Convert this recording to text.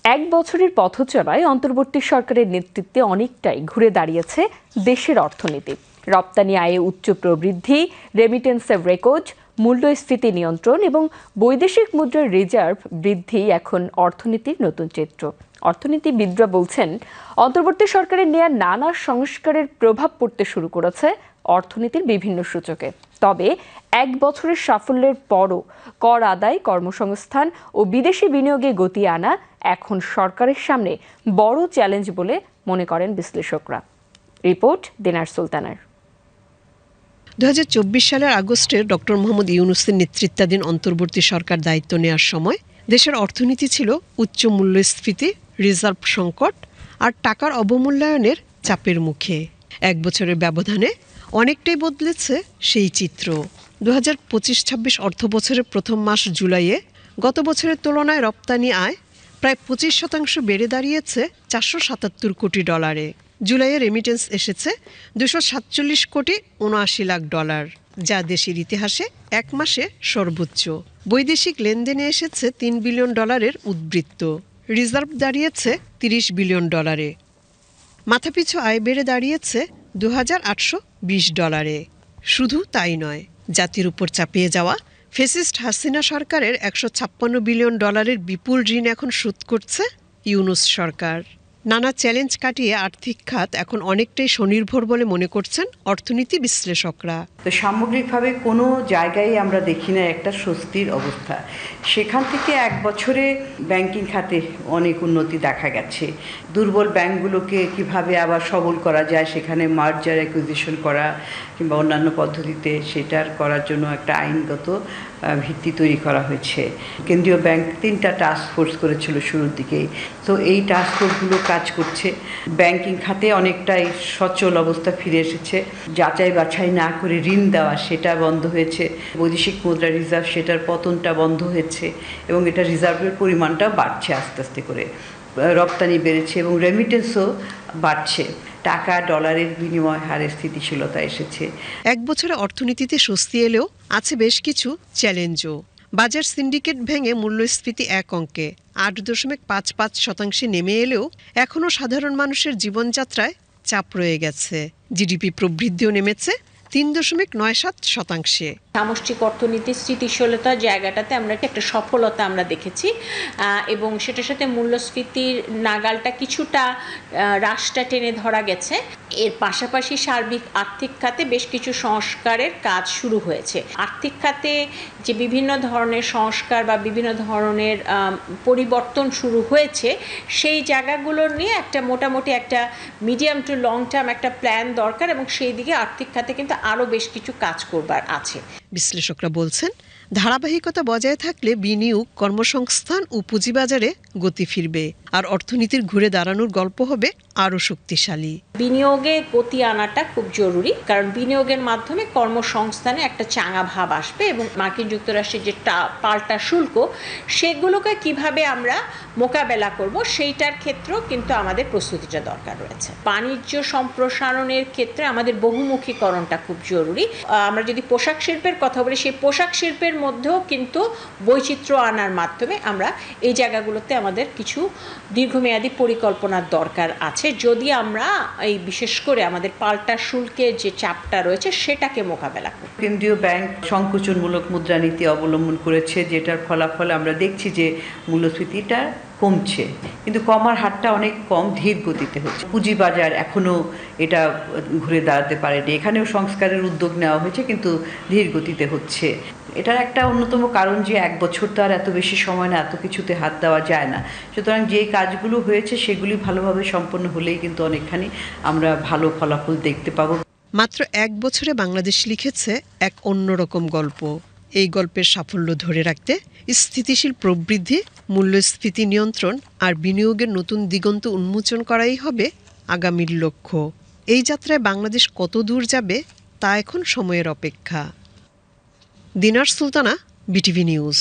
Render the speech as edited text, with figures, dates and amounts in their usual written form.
এক বছরের পথচলায় অন্তর্বর্তী সরকারের নেতৃত্বে অনেকটাই ঘুরে দাঁড়িয়েছে দেশের অর্থনীতি। রপ্তানি আয়ে উচ্চ প্রবৃদ্ধি, রেমিটেন্সের রেকর্ড, মূল্যস্ফীতি নিয়ন্ত্রণ এবং বৈদেশিক মুদ্রার রিজার্ভ বৃদ্ধি এখন অর্থনীতির নতুন চিত্র। অর্থনীতিবিদরা বলছেন, অন্তর্বর্তী সরকারের নেয়া নানা সংস্কারের প্রভাব পড়তে শুরু করেছে অর্থনীতির বিভিন্ন সূচকে। তবে এক বছরের সাফল্যের পরও কর আদায়, কর্মসংস্থান ও বিদেশি বিনিয়োগে গতি আনা এখন সরকারের সামনে বড় চ্যালেঞ্জ বলে মনে করেন বিশ্লেষকরা। রিপোর্ট দিনার সুলতানার। 2024 সালের আগস্টে ডক্টর মোহাম্মদ ইউনূসের নেতৃত্বাধীন অন্তর্বর্তী সরকার দায়িত্ব নেওয়ার সময় দেশের অর্থনীতি ছিল উচ্চ মূল্যস্ফীতি, রিজার্ভ সংকট আর টাকার অবমূল্যায়নের চাপের মুখে। এক বছরের ব্যবধানে অনেকটাই বদলেছে সেই চিত্র। 2025-26 অর্থবছরের প্রথম মাস জুলাইয়ে গত বছরের তুলনায় রপ্তানি আয় প্রায় 25% বেড়ে দাঁড়িয়েছে $477 কোটি। জুলাইয়ে রেমিটেন্স এসেছে $247 কোটি 79 লাখ, যা দেশের ইতিহাসে এক মাসে সর্বোচ্চ। বৈদেশিক লেনদেনে এসেছে $3 বিলিয়ন উদ্বৃত্ত। রিজার্ভ দাঁড়িয়েছে $30 বিলিয়ন। মাথাপিছু আয় বেড়ে দাঁড়িয়েছে $2,820। শুধু তাই নয়, জাতির উপর চাপিয়ে যাওয়া ফ্যাসিস্ট হাসিনা সরকারের $156 বিলিয়ন বিপুল ঋণ এখন শোধ করছে ইউনূস সরকার। নানা চ্যালেঞ্জ কাটিয়ে আর্থিক খাত এখন অনেকটাই স্বনির্ভর বলে মনে করছেন অর্থনীতি বিশ্লেষকরা। তো সামগ্রিকভাবে কোনো জায়গায় আমরা দেখি না একটা স্বস্তির অবস্থা। সেখান থেকে এক বছরে ব্যাংকিং খাতে অনেক উন্নতি দেখা গেছে। দুর্বল ব্যাংকগুলোকে কিভাবে আবার সবল করা যায়, সেখানে মার্জার অ্যাকুইজিশন করা কিংবা অন্যান্য পদ্ধতিতে সেটার করার জন্য একটা আইনগত ভিত্তি তৈরি করা হয়েছে। কেন্দ্রীয় ব্যাংক 3টা টাস্ক ফোর্স করেছিল শুরুর দিকেই, তো এই টাস্ক ফোর্সগুলো কাজ করছে। ব্যাংকিং খাতে অনেকটাই সচল অবস্থা ফিরে এসেছে। যাচাই বাছাই না করে ঋণ দেওয়া সেটা বন্ধ হয়েছে। বৈদেশিক মুদ্রা রিজার্ভ সেটার পতনটা বন্ধ হয়েছে এবং এটা রিজার্ভের পরিমাণটা বাড়ছে আস্তে আস্তে করে। রপ্তানি বেড়েছে এবং রেমিটেন্সও বাড়ছে। টাকা ডলারের বিনিময় হারে স্থিতিশীলতা এসেছে। এক বছরে অর্থনীতিতে স্বস্তি এলেও আছে বেশ কিছু চ্যালেঞ্জও। বাজার সিন্ডিকেট ভেঙে মূল্যস্ফীতি এক অঙ্কে 8.55% নেমে এলেও এখনও সাধারণ মানুষের জীবনযাত্রায় চাপ রয়ে গেছে। জিডিপি প্রবৃদ্ধিও নেমেছে 3.97%। সামষ্টিক অর্থনীতির স্থিতিশীলতার জায়গাটাতে আমরা একটা সফলতা আমরা দেখেছি এবং সেটার সাথে মূল্যস্ফীতির নাগালটা কিছুটা হ্রাসটা টেনে ধরা গেছে। এর পাশাপাশি সার্বিক আর্থিক খাতে বেশ কিছু সংস্কারের কাজ শুরু হয়েছে। আর্থিক খাতে যে বিভিন্ন ধরনের সংস্কার বা বিভিন্ন ধরনের পরিবর্তন শুরু হয়েছে, সেই জায়গাগুলো নিয়ে একটা মোটামুটি একটা মিডিয়াম টু লং টার্ম একটা প্ল্যান দরকার এবং সেই দিকে আর্থিক খাতে কিন্তু আরও বেশ কিছু কাজ করবার আছে। বিশ্লেষকরা বলছেন, ধারাবাহিকতা বজায় থাকলে বিনিয়োগ, কর্মসংস্থান ও পুঁজিবাজারে গতি ফিরবে আর অর্থনীতির ঘুরে দাঁড়ানোর গল্প হবে আরও শক্তিশালী। বিনিয়োগে গতি আনাটা খুব জরুরি, কারণ বিনিয়োগের মাধ্যমে কর্মসংস্থানে একটা চাঙা ভাব আসবে এবং মার্কিন যুক্তরাষ্ট্রের যে পাল্টা শুল্ক সেগুলোকে কিভাবে আমরা মোকাবেলা করব সেইটার ক্ষেত্রেও কিন্তু আমাদের প্রস্তুতিটা দরকার রয়েছে। বাণিজ্য সম্প্রসারণের ক্ষেত্রে আমাদের বহুমুখীকরণটা খুব জরুরি। আমরা যদি পোশাক শিল্পের কথা বলি, সেই পোশাক শিল্পের মধ্যেও কিন্তু বৈচিত্র্য আনার মাধ্যমে আমরা এই জায়গাগুলোতে আমাদের কিছু দীর্ঘমেয়াদী পরিকল্পনার দরকার আছে, যদি আমরা এই বিশেষ করে আমাদের পাল্টা শুল্কের যে চাপটা রয়েছে সেটাকে মোকাবেলা করি। কেন্দ্রীয় ব্যাংক সংকোচনমূলক মুদ্রানীতি অবলম্বন করেছে, যেটার ফলাফল আমরা দেখছি যে মূল্যস্ফীতিটা কমছে, কিন্তু কমার হারটা অনেক কম, ধীর গতিতে হচ্ছে। পুঁজিবাজার এখনও এটা ঘুরে দাঁড়াতে পারেনি, এখানেও সংস্কারের উদ্যোগ নেওয়া হয়েছে কিন্তু ধীর গতিতে হচ্ছে। এটার একটা অন্যতম কারণ যে এক বছর তো আর এত বেশি সময় না, এত কিছুতে হাত দেওয়া যায় না। সুতরাং যে কাজগুলো হয়েছে সেগুলি ভালোভাবে সম্পন্ন হলেই কিন্তু অনেকখানি আমরা ভালো ফলাফল দেখতে পাবো। মাত্র এক বছরে বাংলাদেশ লিখেছে এক অন্যরকম গল্প। এই গল্পের সাফল্য ধরে রাখতে স্থিতিশীল প্রবৃদ্ধি, মূল্যস্ফীতি নিয়ন্ত্রণ আর বিনিয়োগের নতুন দিগন্ত উন্মোচন করাই হবে আগামীর লক্ষ্য। এই যাত্রায় বাংলাদেশ কত দূর যাবে তা এখন সময়ের অপেক্ষা। দিনার সুলতানা, বিটিভি নিউজ।